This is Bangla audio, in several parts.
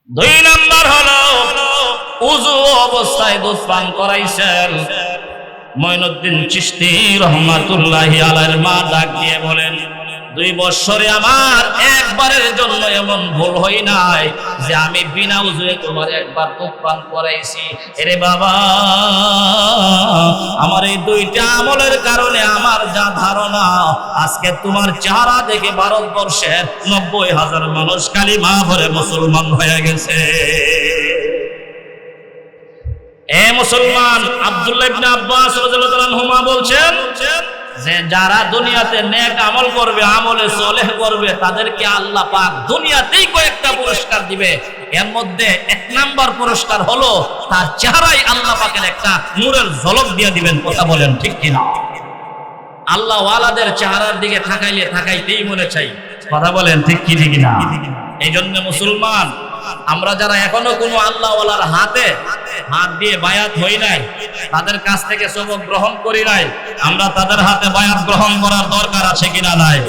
দুই নাম্বার হলো উযু অবস্থায় দুধ পান করাইছেন। মঈনুদ্দিন চিশতি রহমাতুল্লাহি আলাইহির মা ডাক দিয়ে বলেন, 2 বছরে আমার একবারের জন্য এমন ভুল হই নাই যে আমি বিনা উযুয়ে তোমার একবার দুধ পান করাইছি। এরে বাবা, আমার এই 2টা আমলের কারণে আমার যা ধারণা, আজকে তোমার চেহারা দেখে ভারতবর্ষের 90,000 মানুষ কালিমা পড়ে মুসলমান হয়ে গেছে। এ মুসলমান, আব্দুল্লাহ ইবনে আব্বাস রাদিয়াল্লাহু আনহুমা বলছেন যে যারা দুনিয়াতে নেক আমল করবে, আমলে সলেহ করবে, তাদেরকে আল্লাহ পাক দুনিয়াতেই কয়েকটা পুরস্কার দিবে। এর মধ্যে 1 নাম্বার পুরস্কার হলো তার চেহারায় আল্লাহ পাকের একটা নূরের ঝলক দিয়ে দিবেন। কথা বলেন ঠিক কিনা? আল্লাহ ওয়ালাদের চেহারার দিকে তাকাইতেই মনে চাই। কথা বলেন ঠিক কিনা? এই জন্য মুসলমান, আমরা যারা এখনো কোনো আল্লাহ ওয়ালার হাতে হাত দিয়ে বায়াত হই নাই, তাদের কাছ থেকে সবক গ্রহণ করি নাই, আমরা তাদের হাতে বায়াত গ্রহণ করার দরকার আছে কিনা নাই?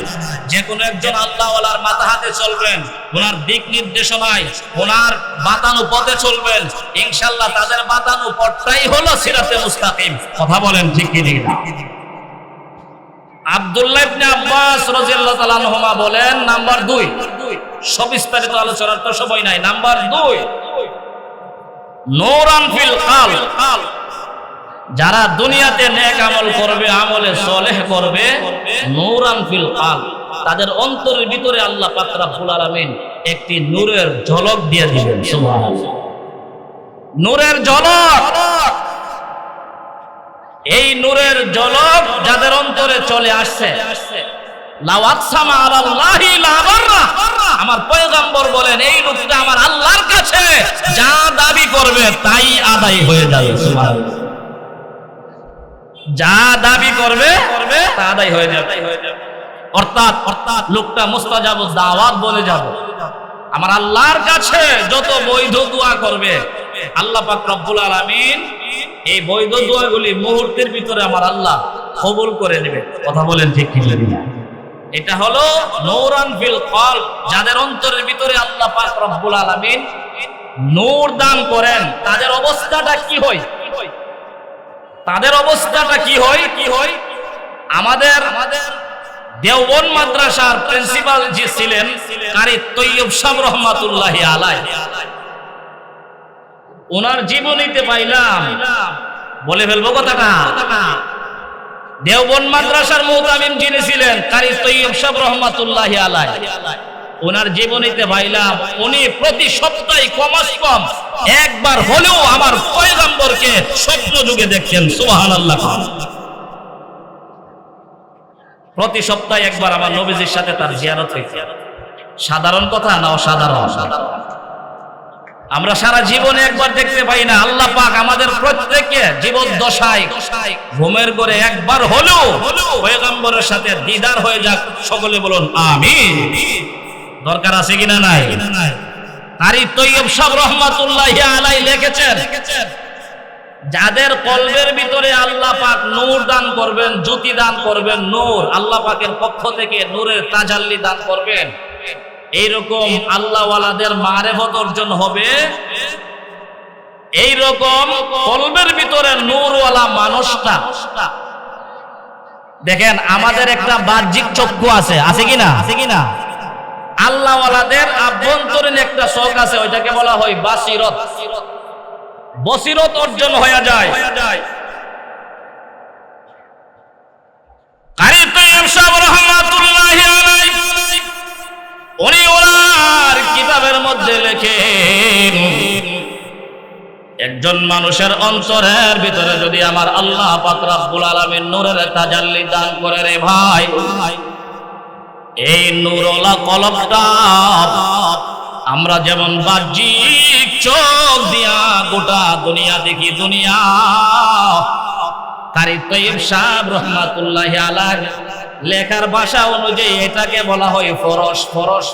যে কোনো একজন আল্লাহ ওয়ালার মাথা হাতে চলবেন, ওনার দিক নির্দেশনায়, ওনার বাতানো পথে চলবেন, ইনশাআল্লাহ তাদের বাতানো পথটাই হলো সিরাতে মুস্তাকিম। কথা বলেন ঠিক কিনা? আব্দুল্লাহ ইবনে আব্বাস রাদিয়াল্লাহু তাআলা আনহুমা বলেন, নাম্বার 2, সবিস্তারিত আলোচনার তো সময় নাই। নাম্বার 2, নূরান ফিল কলব। যারা দুনিয়াতে নেক আমল করবে, আমলে সলেহ করবে, নূরান ফিল কলব, তাদের অন্তরের ভিতরে আল্লাহ পাক রব্বুল আলামিন একটি নূরের ঝলক দিয়ে দিবেন। সুবহানাল্লাহ, নূরের ঝলক। এই নূরের ঝলক যাদের অন্তরে চলে আসছে, আমার পয়গম্বর বলেন, এই লোকটা আমার আল্লাহর কাছে যা দাবি করবে তাই আদায় হয়ে যাবে। যা দাবি করবে তা আদায় হয়ে যাবে। অর্থাৎ লোকটা মুস্তাজাবুদ দাওয়াত বলে যাবে। আমার আল্লাহর কাছে যত বৈধ দোয়া করবে, আল্লাহ পাক রব্বুল আলামিন এই বৈধ দোয়াগুলি মুহূর্তের ভিতরে আমার আল্লাহ কবুল করে নেবে। কথা বলেন ঠিক কিনা? এটা হলো নূরান ফিল কলব। যাদের অন্তরের ভিতরে আল্লাহ পাক রব্বুল আলামিন নূর দান করেন, তাদের অবস্থাটা কি হয়? তাদের অবস্থাটা কি হয়? আমাদের দেওবন্দ মাদ্রাসার প্রিন্সিপাল যে ছিলেন কারি তৈয়ব সাহেব রহমাতুল্লাহি আলাইহি, ওনার জীবনীতে পাইলাম, বলে ফেলবো কথাটা। দেওবন্দ মাদ্রাসার মুতামিম যিনি ছিলেন কারি তৈয়ব সাহেব রহমাতুল্লাহি আলাইহি, ওনার জীবনীতে পাইলাম উনি প্রতি সপ্তাহে কমাস কম একবার হলেও আমার পয়গম্বরকে স্বপ্ন যুগে দেখতেন। সুবহানাল্লাহ। প্রতি সপ্তাহে একবার আমার নবীজির সাথে তার জিয়ারত হয়েছে। সাধারণ কথা না অসাধারণ? আমরা সারা জীবনে একবার দেখতে পাই না। আল্লাহ পাক আমাদের প্রত্যেককে জীবদ্দশায় ঘুমের ঘরে একবার হলেও পয়গম্বরের সাথে দিদার হয়ে যাক। সকলে বলুন আমিন। দরকার আছে কিনা নাই? কারি তৈয়ব সাহেব রহমাতুল্লাহি আলাইহি লিখেছেন, যাদের কলবের ভিতরে আল্লাহ পাক নূর দান করবেন, জ্যোতি দান করবেন, নূর আল্লাহ পাকের পক্ষ থেকে নূরের তাজাল্লি দান করবেন, এইরকম আল্লাহ ওয়ালাদের মারেফত অর্জন হবে। এইরকম কলবের ভিতরে নূরওয়ালা মানুষটা, দেখেন আমাদের একটা বাহ্যিক চক্ষু আছে কিনা? আল্লাহ ওয়ালাদের আভ্যন্তরীণ একটা চোখ আছে, ওইটাকে বলা হয় বাসিরত। বসিরত অর্জন হয়ে যায়। কারি তৈয়ব সাহেব রাহমাতুল্লাহি আলাইহি উনি ওনার কিতাবের মধ্যে লেখেন, একজন মানুষের অন্তরের ভিতরে যদি আমার আল্লাহ পাক রব্বুল আলামিন নূরের তাজাল্লি দান করে রে ভাই, এই নূরওয়ালা কলবটা আমরা যেমন বাহ্যিক চোখ দিয়া গোটা দুনিয়া দেখি, দুনিয়া কারি তৈয়ব সাহেব রহমাতুল্লাহি আলাইহি লেখার ভাষা অনুযায়ী এটাকে বলা হয় ফরশ।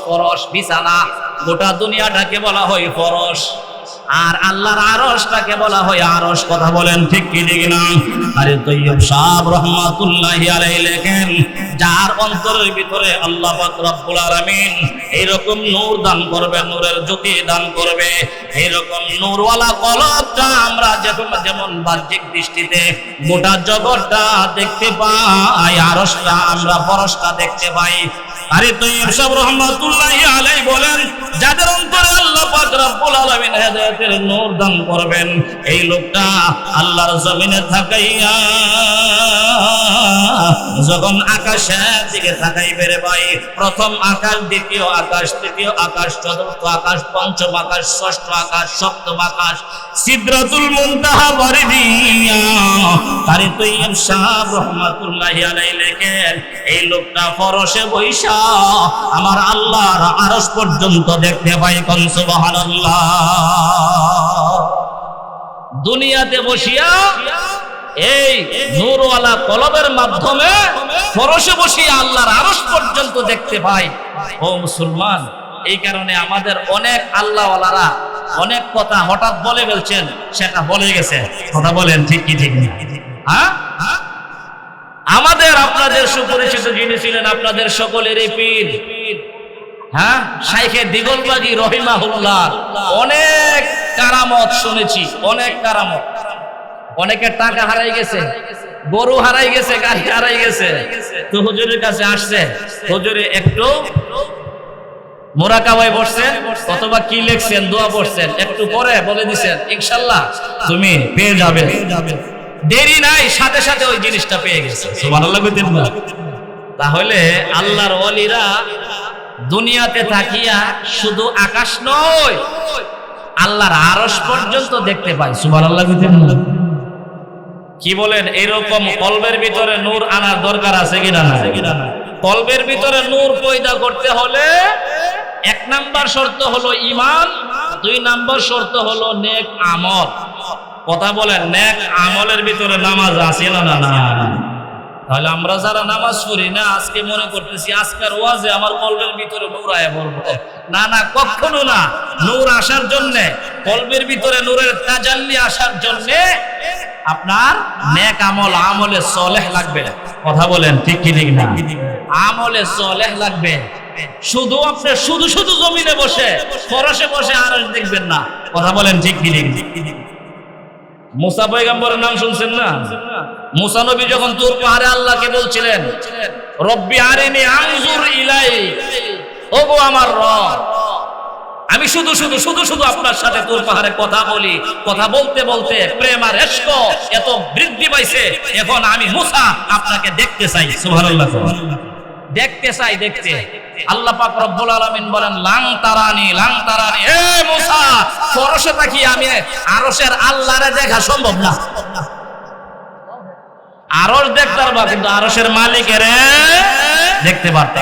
ফরশ বিছানা, গোটা দুনিয়াটাকে বলা হয় ফরশ। আর আল্লাহর আরশটাকে বলা হয় আরশ। কথা বলেন ঠিক কি ঠিক না? আরে তৈয়ব সাহেব রহমাতুল্লাহি আলাইহি লেখেন, যার অন্তরের ভিতরে আল্লাহ পাক রব্বুল আলামিন এইরকম নূর দান করবে, নূরের জ্যোতি দান করবে, এইরকম নূরওয়ালা কলবটা আমরা যেমন বাহ্যিক দৃষ্টিতে গোটা জগৎটা দেখতে পাই, আরশটা আমরা পরশটা দেখতে পাই। আরে তৈয়ব সাহেব রহমাতুল্লাহি আলাইহি বলেন, যাদের অন্তরে আল্লাহ পাক রব্বুল আলামিন হেদায়েতের নূর দান করবেন, এই লোকটা আল্লাহর জমিনে থাকাইয়া যখন আকাশের দিকে তাকাইবে রে ভাই, প্রথম আকাশ, দ্বিতীয় আকাশ, তৃতীয় আকাশ, চতুর্থ আকাশ, পঞ্চম আকাশ, ষষ্ঠ আকাশ, সপ্তম আকাশ, সিদরাতুল মুনতাহা পাড়ি দিয়া আরে তৈয়ব সাহেব রহমাতুল্লাহি আলাইহি লেখেন, এই লোকটা ফরশে বৈশা আমার আল্লাহর আরশ পর্যন্ত দেখতে পাই। কোন সুবহানাল্লাহ। দুনিয়াতে বসিয়া এই নূরওয়ালা কলবের মাধ্যমে ফরশে বসিয়া আল্লাহর আরশ পর্যন্ত দেখতে পাই। ও মুসলমান, এই কারণে আমাদের অনেক আল্লাহওয়ালারা অনেক কথা হঠাৎ বলে ফেলছেন, সেটা বলে গেছে। কথা বলেন ঠিক কি ঠিক না? হ্যাঁ, আমাদের আপনাদের সুপরিচিত যিনি ছিলেন আপনাদের সকলেরই পীর, হ্যাঁ, শাইখে দিগলবাগী রহিমাহুল্লাহ, অনেক কারামত শুনেছি, অনেক কারামত। অনেকের টাকা হারাই গেছে, গরু হারাই গেছে, গাড়ি হারাই গেছে, তো হুজুরের কাছে আসছে, হুজুরে একটু মোরাকাবায় বসছেন অথবা কি লিখছেন, দোয়া পড়ছেন, একটু পরে বলে দিছেন ইনশাআল্লাহ তুমি পেয়ে যাবে। দেরি নাই, সাথে সাথে ওই জিনিসটা পেয়ে গেছে। সুবহানাল্লাহ। তাহলে আল্লাহর ওয়ালিরা দুনিয়াতে থাকিয়া শুধু আকাশ নয়, আল্লাহর আরশ পর্যন্ত দেখতে পায়। সুবহানাল্লাহ। কি বলেন? এরকম কলবের ভিতরে নূর আনার দরকার আছে কিনা না? কলবের ভিতরে নূর পয়দা করতে হলে এক নাম্বার শর্ত হলো ঈমান, দুই নাম্বার শর্ত হলো নেক আমল। কথা বলেন, নেক আমলের ভিতরে নামাজ আছে না? না। তাহলে আমরা যারা নামাজ পড়ি না, আজকে মনে করতেছি আজকের ওয়াজে আমার কলবের ভিতরে নূর আয়া বলবো, না না, কখনো না। নূর আসার জন্য, কলবের ভিতরে নূরের তাজাল্লি আসার জন্য আপনার নেক আমল, আমলে সলেহ লাগবে। কথা বলেন ঠিক কি ঠিক না? আমলে সলেহ লাগবে। শুধু আপনি শুধু শুধু জমিনে বসে ফরশে বসে আরশ দেখবেন না। কথা বলেন ঠিক কি ঠিক? মুসা পয়গম্বরের নাম শুনছেন না? মুসা নবী যখন তুর পাহাড়ে আল্লাহকে বলছিলেন, রব্বি আরিনি আনজুর ইলাই, ওগো আমার রব, আমি শুধু শুধু শুধু শুধু আপনার সাথে তুর পাহাড়ে কথা বলি, কথা বলতে বলতে প্রেম আর ইশক এত বৃদ্ধি পাইছে, এখন আমি মুসা আপনাকে দেখতে চাই। সুবহানাল্লাহ। দেখতে চাই, দেখতে। আল্লাহ পাক রব্বুল আলামিন বলেন, লাং তারানি, লাং তারানি, এ মুসা, ফরশে তাকিয়ে আমি আরশের আল্লাহরে দেখা সম্ভব না। আরশ দেখতে পারবা, কিন্তু আরশের মালিকের দেখতে পারতে।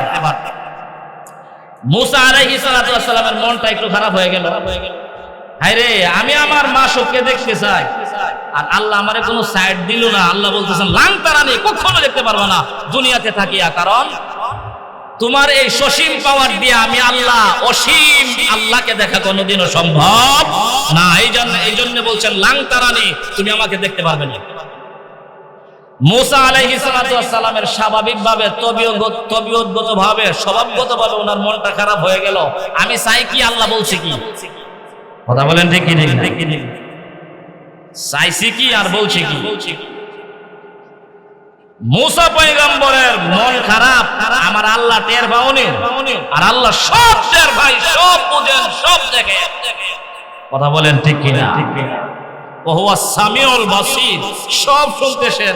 মুসা আলাইহিস সালাতু ওয়াস সালামের মনটা একটু খারাপ হয়ে গেল। হায়রে, আমি আমার মাশূককে দেখতে চাই, আর আল্লাহ আমারে কোনো সাইড দিল না। আল্লাহ বলতেছেন, লাং তারানি, কখনো দেখতে পারবা না দুনিয়াতে থাকিয়া, কারণ তোমার এই সসীম পাওয়ার দিয়ে আমি আল্লাহ অসীম আল্লাহকে দেখা কোনোদিনও সম্ভব না। এই জন্য বলছেন লাং তারানি, তুমি আমাকে দেখতে পারবে না। মুসা আলাইহিস সালাতু ওয়াস সালামের স্বাভাবিকভাবে তবিয়তগতভাবে স্বভাবগতভাবে ওনার মনটা খারাপ হয়ে গেল। আমি চাই কি, আল্লাহ বলছে কি? কথা বলেন ঠিক কি ঠিক? চাইছি কি আর বলছে কি? মুসা পয়গম্বরের মন খারাপ, আমার আল্লাহ টের পাওনি, আর আল্লাহ সব টের পাই, সব বুঝেন, সব দেখে। কথা বলেন ঠিক কি না? ওহুয়া সামিউল বাসীর, সব শুনতেছেন,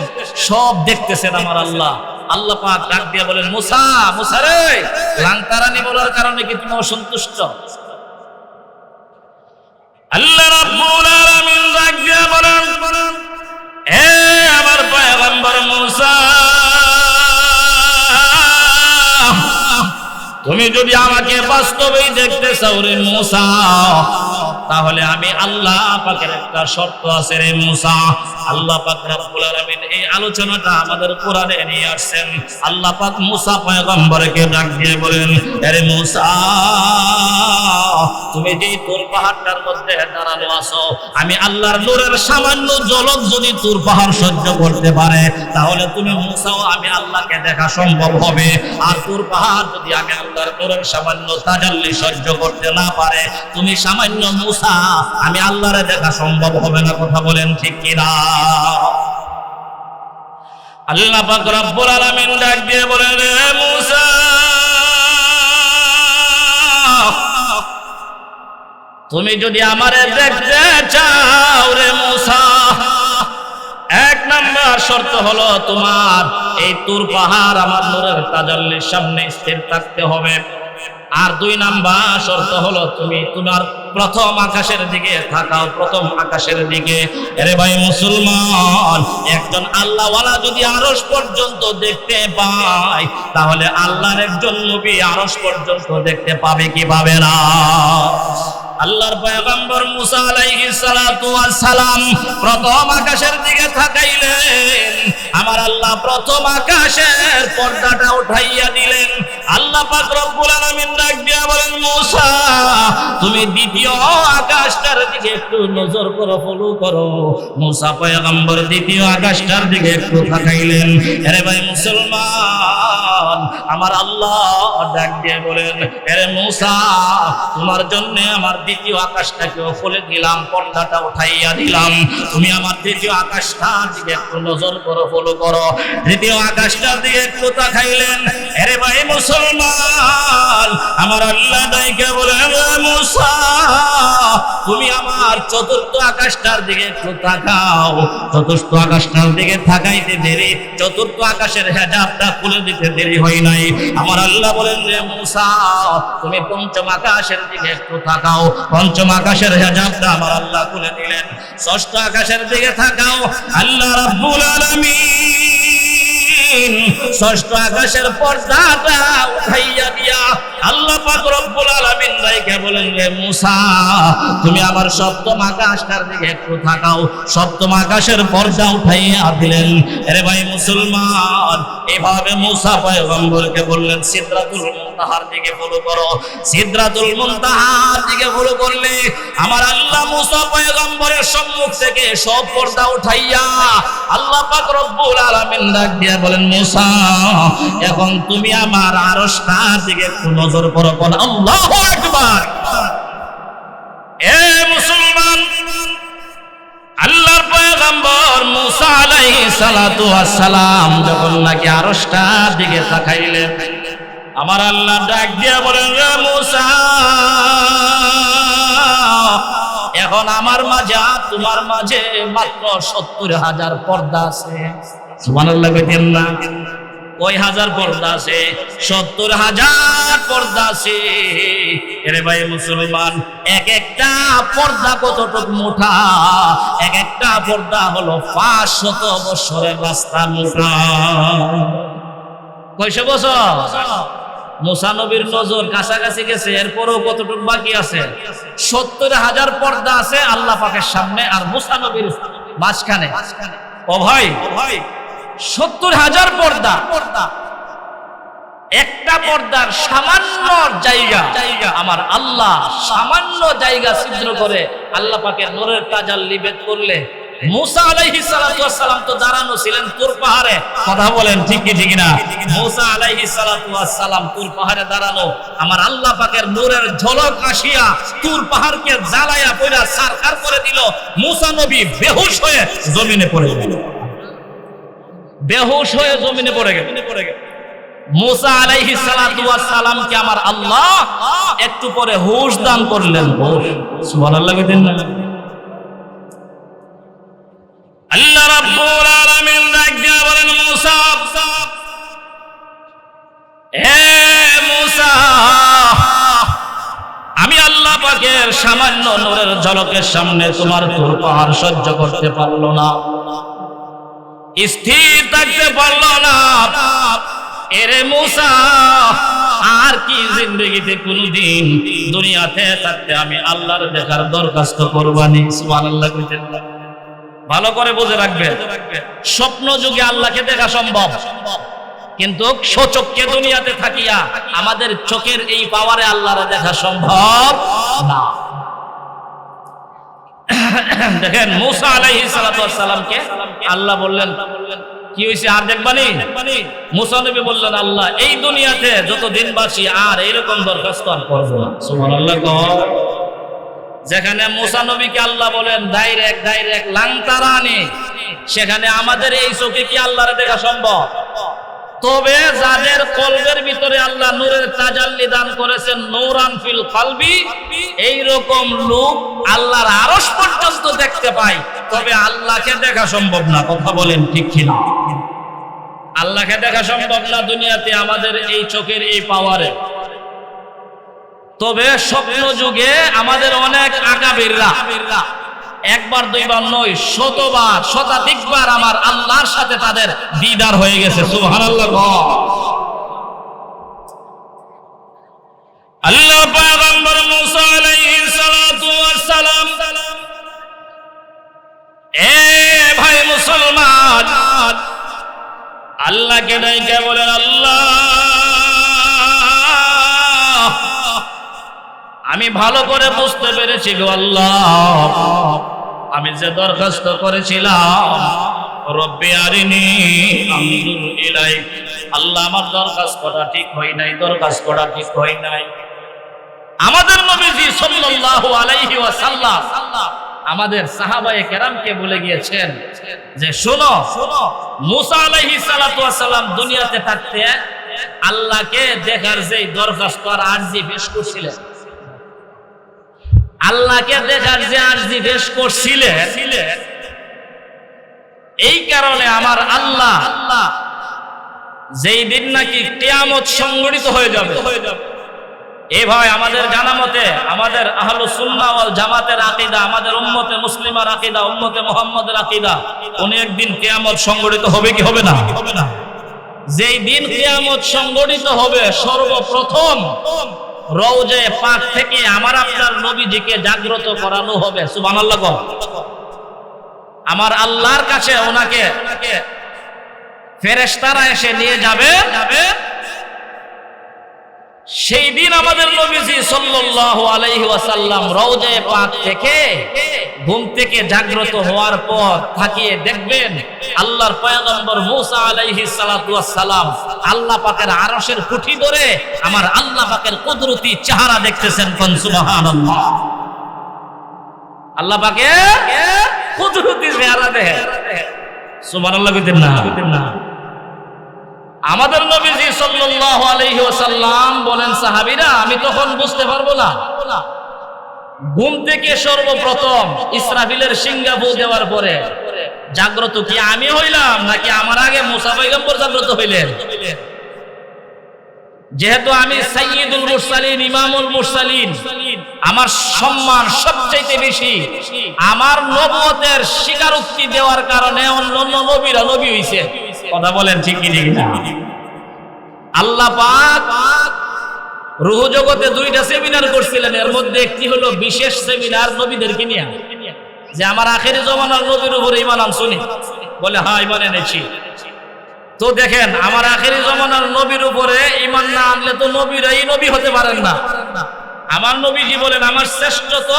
সব দেখতেছেন আমার আল্লাহ। আল্লাহ পাক ডাক দিয়ে বলেন, মুসা, মুসা রে, লাংতারানি বলার কারণে কি তুমি অসন্তুষ্ট? আল্লাহ রাব্বুল আলামিন ডাক দিয়ে বলেন, এ আমার পয়গম্বর মুসা, তুমি যদি আমাকে বাস্তবেই দেখতে চাও রে মুসা, তাহলে আমি আল্লাহ পাকের একটা শর্ত আছে রে মুসা, আল্লাহ পাক রব্বুল আলামিন এই আলোচনাটা আমাদের কোরআনে নিয়ে আসছেন। আল্লাহ পাক মুসা পয়গম্বরকে ডাক দিয়ে বলেন, আরে মুসা, তুমি যে তুর পাহাড়টার মধ্যে দাঁড়ানো আছো, আমি আল্লাহর নূরের সামান্য ঝলক যদি তুর পাহাড় সহ্য করতে পারে, তাহলে তুমি মুসাও আমি আল্লাহকে দেখা সম্ভব হবে। আর তুর পাহাড় যদি আমি আল্লাহর নূরের সামান্য তাজাল্লি সহ্য করতে না পারে, তুমি সামান্য মুসা আমি আল্লাহরে দেখা সম্ভব হবে না। কথা বলেন ঠিক কিনা? আল্লাহ পাক রব্বুল আলামিন ডাক দিয়ে বলেন, রে মুসা, তুমি যদি আমারে দেখতে চাও রে মুসা, এক নাম্বার শর্ত হলো তোমার এই তুর পাহাড় আমার নূরের তাজাল্লির সামনে স্থির থাকতে হবে। আর দুই নাম্বার শর্ত হলো তুমি তোমার প্রথম আকাশের দিকে থাকাও, প্রথম আকাশের দিকে। আরে ভাই মুসলমান, একজন আল্লাহওয়ালা যদি আরশ পর্যন্ত দেখতে পায়, তাহলে আল্লাহর একজন নবী আরশ পর্যন্ত দেখতে পাবে কি পাবে না? আল্লাহর পয়গম্বর মুসা আলাইহিস সালাতু ওয়াস সালাম প্রথম আকাশের দিকে তাকাইলেন, আমার আল্লাহ প্রথম আকাশের পর্দাটা উঠাইয়া দিলেন। আল্লাহ পাক রব্বুল আলামিন ডাক দিয়া বলেন, মুসা, তুমি দ্বিতীয় আকাশটার দিকে একটু নজর করো, ফলো করো। মুসা পয়গম্বর দ্বিতীয় আকাশটার দিকে একটু তাকাইলেন। আরে ভাই মুসলমান, আমার আল্লাহ ডাক দিয়ে বলেন, আরে মুসা, তোমার জন্য আমার দ্বিতীয় আকাশটাকেও খুলে দিলাম, পর্দাটা উঠাইয়া দিলাম। তুমি আমার দ্বিতীয় আকাশটার দিকে একটু নজর করো, ফলো করো। দ্বিতীয় আকাশটার দিকে একটু তাকাইলেন। আরে ভাই মুসলমান, আমার আল্লাহ ডাইকে বলেন, মুসা, তুমি আমার চতুর্থ আকাশটার দিকে একটু তাকাও। চতুর্থ আকাশটার দিকে তাকাইতে দেরি, চতুর্থ আকাশের হেজাবটা খুলে দিতে দেরি হয় নাই। আমার আল্লাহ বলেন, যে মুসা, তুমি পঞ্চম আকাশের দিকে একটু তাকাও। পঞ্চম আকাশের হেজাবটা আমার আল্লাহ খুলে দিলেন। ষষ্ঠ আকাশের দিকে তাকাও। আল্লাহ রাব্বুল আলামিন ষষ্ঠ আকাশের পর্দাটা উঠাইয়া দিয়া আল্লাহ পাক রব্বুল আলামিন রাইকে বলেন, রে মুসা, তুমি আমার সপ্তম আকাশটার দিকে একটু তাকাও। সপ্তম আকাশের পর্দা উঠাইয়া দিলেন। আরে ভাই মুসলমান, এভাবে মুসা পয়গম্বরকে বললেন, সিদরাতুল মুনতাহার দিকে ফলো করো। সিদরাতুল মুনতাহার দিকে ফলো করলে আমার আল্লাহ মুসা পয়গম্বরের সম্মুখ থেকে সব পর্দা উঠাইয়া আল্লাহ পাক রব্বুল আলামিন ডাক দিয়া বলেন, মুসা, এখন তুমি আমার আরশটার দিকে একটু নজর করো। আল্লাহু আকবার। এ মুসলমান, আল্লাহর পয়গম্বর মুসা আলাইহিস সালাতু ওয়াস সালাম যখন নাকি আরশটার দিকে তাকাইলেন, আমার আল্লাহ ডাক দিয়া বলেন, রে মুসা, এখন আমার মাঝে তোমার মাঝে মাত্র 70,000 পর্দা আছে। সুবহানাল্লাহ কইতেন না? কয় হাজার পর্দা আছে? 70,000 পর্দা আছে। এরে ভাই মুসলমান, এক একটা পর্দা কতটুক মোটা? এক একটা পর্দা হলো 500 বছরের রাস্তা মোটা। কয়শো বছর? মুসা নবীর নজর কাছাকাছি গেছে, এরপরও কতটুক বাকি আছে? 70,000 পর্দা আছে আল্লাহ পাকের সামনে আর মুসা নবীর মাঝখানে। ও ভাই, 70,000 পর্দা। একটা পর্দার সামান্য জায়গা আমার আল্লাহ সামান্য জায়গা ছিদ্র করে আল্লাহ পাকের নূরের তাজাল্লি বেদ করলে মুসা আলাইহিস সালাতু ওয়াস সালাম তো দাঁড়ানো ছিলেন তুর পাহাড়ে। কথা বলেন ঠিক কি ঠিক না? মুসা আলাইহিস সালাতু ওয়াস সালাম তুর পাহাড়ে দাঁড়ানো, আমার আল্লাহ পাকের নূরের ঝলক আসিয়া তুর পাহাড়কে জ্বালায়া পয়রা সারখার করে দিল। মুসা নবী বেহুশ হয়ে জমিনে পড়ে গেল। বেহুশ হয়ে জমিনে পড়ে গেল। মুসা আলাইহিস সালাতু ওয়াস সালামকে আমার আল্লাহ একটু পরে হুশ দান করলেন। সুবহানাল্লাহ কইতেন না? আল্লাহ রাব্বুল আলামিন ডাক দিয়া বলেন, মুসা, হে মুসা, আমি আল্লাহ পাকের সামান্য নূরের ঝলকের সামনে তোমার তুর পাহাড় সহ্য করতে পারলো না, স্থির থাকতে পারলো না। এরে মুসা, আর কি জিন্দেগিতে কোনদিন দুনিয়াতে থাকতে আমি আল্লাহর দেখার দরখাস্ত করবানি? সুবহানাল্লাহ কইতেন না? ভালো করে বুঝে রাখবেন, স্বপ্ন যুগে আল্লাহকে দেখা সম্ভব, কিন্তু সচক্ষে দুনিয়াতে থাকিয়া আমাদের চোখের এই পাওয়ারে আল্লাহরে দেখা সম্ভব না। দেখেন মুসা আলাইহিস সালাতু ওয়াস সালামকে আল্লাহ বললেন, কি হইছে আর দেখবানি? মুসা নবী বললেন, আল্লাহ এই দুনিয়াতে যত দিন বাঁচি আর এরকম দরখাস্ত আর করব না। সুবহানাল্লাহ। যেখানে মুসা নবীকে আল্লাহ বলেন ডাইরেক্ট লাংতারানি, সেখানে আমাদের এই চোখে কি আল্লাহরে দেখা সম্ভব? তবে যাদের কলবের ভিতরে আল্লাহ নূরের তাজাল্লি দান করেছেন, নূরান ফিল কলবি, এই রকম লোক আল্লাহর আরশ পর্যন্ত দেখতে পায়, তবে আল্লাহকে দেখা সম্ভব না। কথা বলেন ঠিক কিনা? আল্লাহকে দেখা সম্ভব না দুনিয়াতে আমাদের এই চোখের এই পাওয়ারে। তবে স্বপ্ন যুগে আমাদের অনেক আকাবিররা একবার দুইবার নয়, শতবার শতাধিকবার আমার আল্লাহর সাথে তাদের দিদার হয়ে গেছে। সুবহানাল্লাহ। আল্লাহ পয়গম্বর মুসা আলাইহিস সালাতু ওয়াস সালাম, এ ভাই মুসলমান, আল্লাহকে ডাইকে বলেন, আল্লাহ আমি ভালো করে বুঝতে পেরেছি গো আল্লাহ, আমি যে দরখাস্ত করেছিলাম, রব্বি আরিনি আনজুর ইলাইক, আল্লাহ আমার দরখাস্তটা ঠিক হয় নাই, দরখাস্তটা ঠিক হয় নাই। আমাদের নবীজি সাল্লাল্লাহু আলাইহি ওয়াসাল্লাম আমাদের সাহাবায়ে কেরামকে বলে গিয়েছেন যে শোনো, মুসা আলাইহিস সালাতু ওয়াস সালাম দুনিয়াতে থাকতে আল্লাহকে দেখার যেই দরখাস্ত আর আরজি পেশ করছিলেন, আল্লাহকে দেখার যে আরজি পেশ করছিলেন, এই কারণে আমার আল্লাহ যেই দিন নাকি কিয়ামত সংঘটিত হয়ে যাবে, এই ভাই আমাদের জানা মতে আমাদের আহলুস সুন্নাহ ওয়াল জামাতের আকীদা, আমাদের উম্মতে মুসলিমার আকীদা, উম্মতে মুহাম্মাদের আকীদা, কোন একদিন কিয়ামত সংঘটিত হবে কি হবে না? যেই দিন কিয়ামত সংঘটিত হবে, সর্বপ্রথম রওজে পাক থেকে আমার আপনার নবীজিকে জাগ্রত করানো হবে। সুবহানাল্লাহ। আমার আল্লাহর কাছে ওনাকে ফেরেশতারা এসে নিয়ে যাবে। সেই দিন আমাদের নবীজি সাল্লাল্লাহু আলাইহি ওয়াসাল্লাম রওজে পাক থেকে ঘুম থেকে জাগ্রত হওয়ার পর তাকিয়ে দেখবেন আল্লাহর পয়গম্বর মুসা আলাইহিস সালাতু ওয়াস সালাম আল্লাহ পাকের আরশের খুঁটি ধরে আমার আল্লাহ পাকের কুদরতি চেহারা দেখতেছেন। কোন সুবহানাল্লাহ। আল্লাহ পাকের কুদরতি চেহারা দেখে সুবহানাল্লাহ কইতেন না? আমাদের নবীজি সাল্লাল্লাহু আলাইহি ওয়াসাল্লাম বলেন, সাহাবীরা আমি তখন বুঝতে পারবো না। ঘুম থেকে সর্বপ্রথম ইসরাফিলের সিংহা ফু দেওয়ার পরে জাগ্রত কি আমি হইলাম নাকি আমার আগে মুসা পয়গম্বর জাগ্রত হইলেন? যেহেতু আমি সাইয়্যিদুল মুরসালিন, ইমামুল মুরসালিন, আমার সম্মান সবচেয়ে বেশি, আমার নবুয়তের স্বীকারোক্তি দেওয়ার কারণে অন্যান্য নবীরা নবী হইছে। কথা বলেন ঠিক কি না? আল্লাহ পাক রূহ জগতে দুইটা সেমিনার করছিলেন, এর মধ্যে একটি হলো বিশেষ সেমিনার নবীদেরকে নিয়ে, যে আমার আখেরি জমানার নবীর উপরে ঈমান আনছুনি? বলে হ্যাঁ ঈমান এনেছি। তো দেখেন আমার আখেরি জমানার নবীর উপরে ঈমান না আনলে তো নবীরাই নবী হতে পারেন না। আমার নবীজি বলেন আমার শ্রেষ্ঠত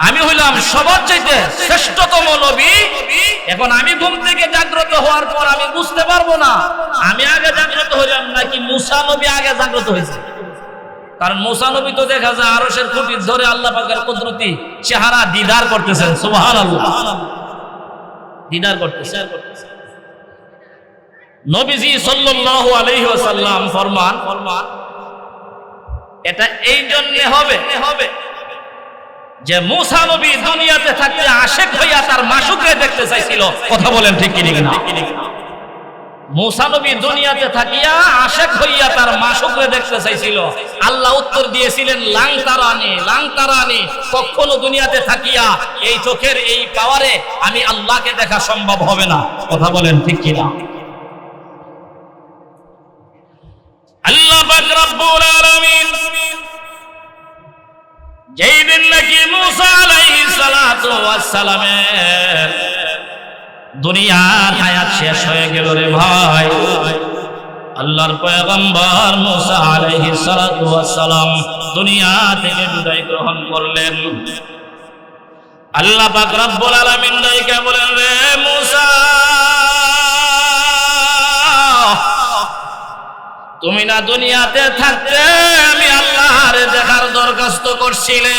আমি হইলাম সবার চাইতে শ্রেষ্ঠতম নবী। এখন আমি ঘুম থেকে জাগ্রত হওয়ার পর আমি বুঝতে পারবো না আমি আগে জাগ্রত হইলাম নাকি মুসা নবী আগে জাগ্রত হয়েছে। কারণ মুসা নবী তো দেখা যায় আরশের খুঁটি ধরে আল্লাহ পাকের কুদরতি চেহারা দিদার করতেছেন। সুবহানাল্লাহ। দিদার করতেছেন। নবীজি সাল্লাল্লাহু আলাইহি ওয়াসাল্লাম ফরমান এটা এই জন্য হবে যে মুসা নবী দুনিয়াতে থাকতে আশিক হইয়া তার মাশুককে দেখতে চাইছিল। কথা বলেন ঠিক কি না? মুসা নবী দুনিয়াতে থাকিয়া আশিক হইয়া তার মাশুককে দেখতে চাইছিল। আল্লাহ উত্তর দিয়েছিলেন লাংতারানি, কখনো দুনিয়াতে থাকিয়া এই চোখের এই পাওয়ারে আমি আল্লাহকে দেখা সম্ভব হবে না। কথা বলেন ঠিক কি না? আল্লাহ পাক রব্বুল আলামিন যেই দিন নাকি মুসা আলাইহিস সালাতু ওয়াস সালামের দুনিয়ার হায়াত শেষ হয়ে গেল রে ভাই। আল্লাহর পয়গম্বর মুসা আলাইহিস সালাতু ওয়াস সালাম দুনিয়া থেকে বিদায় গ্রহণ করলেন। আল্লাহ পাক রব্বুল আলামিন ডাইকা বলেন, রে মুসা, তুমি না দুনিয়াতে থাকতে আমি আল্লাহর দেখার দরখাস্ত করছিলে।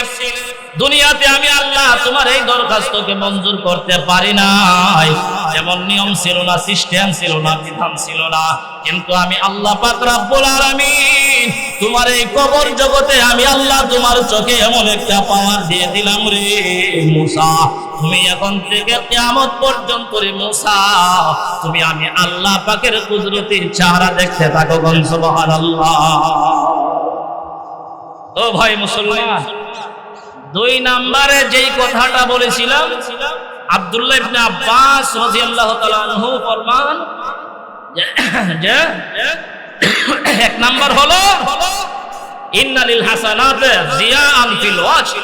দুনিয়াতে আমি আল্লাহ তোমার এই দরখাস্তকে মঞ্জুর করতে পারি নাই। যেমন নিয়ম ছিল না, সিস্টেম ছিল না, বিধান ছিল না, কিন্তু আমি আল্লাহ পাক রব্বুল আলামিন তোমার এই কবর জগতে আমি আল্লাহ তোমার চোখে এমন একটা পাওয়ার দিয়ে দিলাম রে মুসা। তুমি এখন থেকে কিয়ামত পর্যন্ত রে মুসা, তুমি আমি আল্লাহ পাকের কুদরতের চেহারা দেখতে থাকো। সুবহানাল্লাহ। ও ভাই মুসলমান, 2 নম্বরে যেই কথাটা বলেছিলাম, আব্দুল্লাহ ইবনে আব্বাস রাদিয়াল্লাহু তাআলা আনহু ফরমান যে 1 নাম্বার হলো ইন্নালিল হাসানাত জিয়াআন ফিল ওয়াজহ।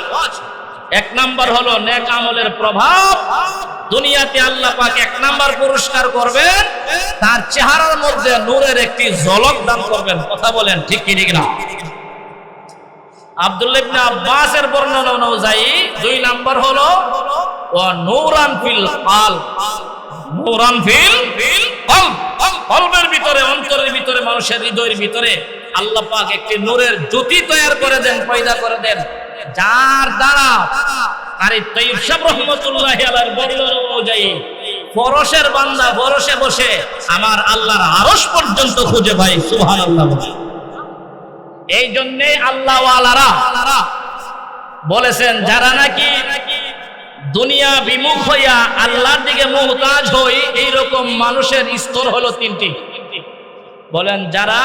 1 নাম্বার হলো নেক আমলের প্রভাব। দুনিয়াতে আল্লাহ পাক 1 নাম্বার পুরস্কার করবেন, তার চেহারার মধ্যে নূরের একটি ঝলক দান করবেন। কথা বলেন ঠিক কি ঠিক না? আব্দুল্লাহ ইবনে আব্বাসের বর্ণনা অনুযায়ী 2 নাম্বার হলো ওয়া নূরান ফিল কলব। নূরান ফিল কলব, কলবের ভিতরে, অন্তরের ভিতরে, মানুষের হৃদয়ের ভিতরে আল্লাহ পাক একটি নূরের জ্যোতি তৈরি করে দেন, পয়দা করে দেন, যার দ্বারা আরে তাইয়্যিব সাহেব রাহমাতুল্লাহি আলাইহির বর্ণনা অনুযায়ী ফরশের বান্দা ফরশে বসে আমার আল্লাহর আরশ পর্যন্ত খুঁজে পায়। সুবহানাল্লাহ। এই জন্যে আল্লাহ ওয়ালারা বলেছেন, যারা নাকি দুনিয়া বিমুখ হইয়া আল্লাহর দিকে মুহতাজ হই, এইরকম মানুষের স্তর হলো 3টি। বলেন, যারা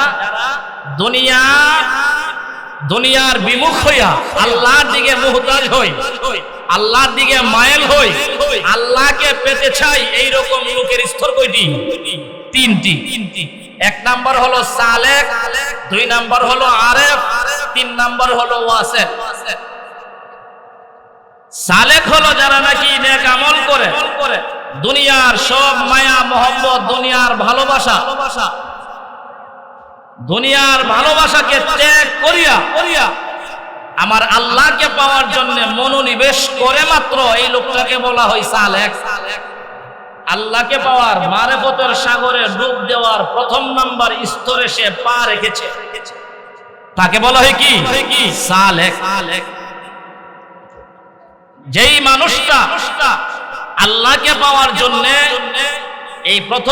দুনিয়ার বিমুখ হইয়া আল্লাহর দিকে মুহতাজ হই, আল্লাহর দিকে মাইল হই, আল্লাহকে পেতে চাই, এইরকম লোকের স্তর কয়টি? 3টি। 1 নাম্বার হলো সালেক, 2 নাম্বার হলো আরেফ, 3 নাম্বার হলো ওয়াসিল। সালেক হলো যারা নাকি নেক আমল করে, দুনিয়ার সব মায়া মোহব্বত, দুনিয়ার ভালোবাসাকে ত্যাগ করিয়া আমার আল্লাহকে পাওয়ার জন্য মনোনিবেশ করে মাত্র, এই লোকটাকে বলা হয় সালেক। আল্লাহকে পাওয়ার মারেফতের সাগরে ডুব দেওয়ার 1ম নাম্বার স্তরে সে পা রেখেছে, তাকে বলা হয় কি? সালেক। যেই মানুষটা আল্লাহকে পাওয়ার জন্য এই প্রথম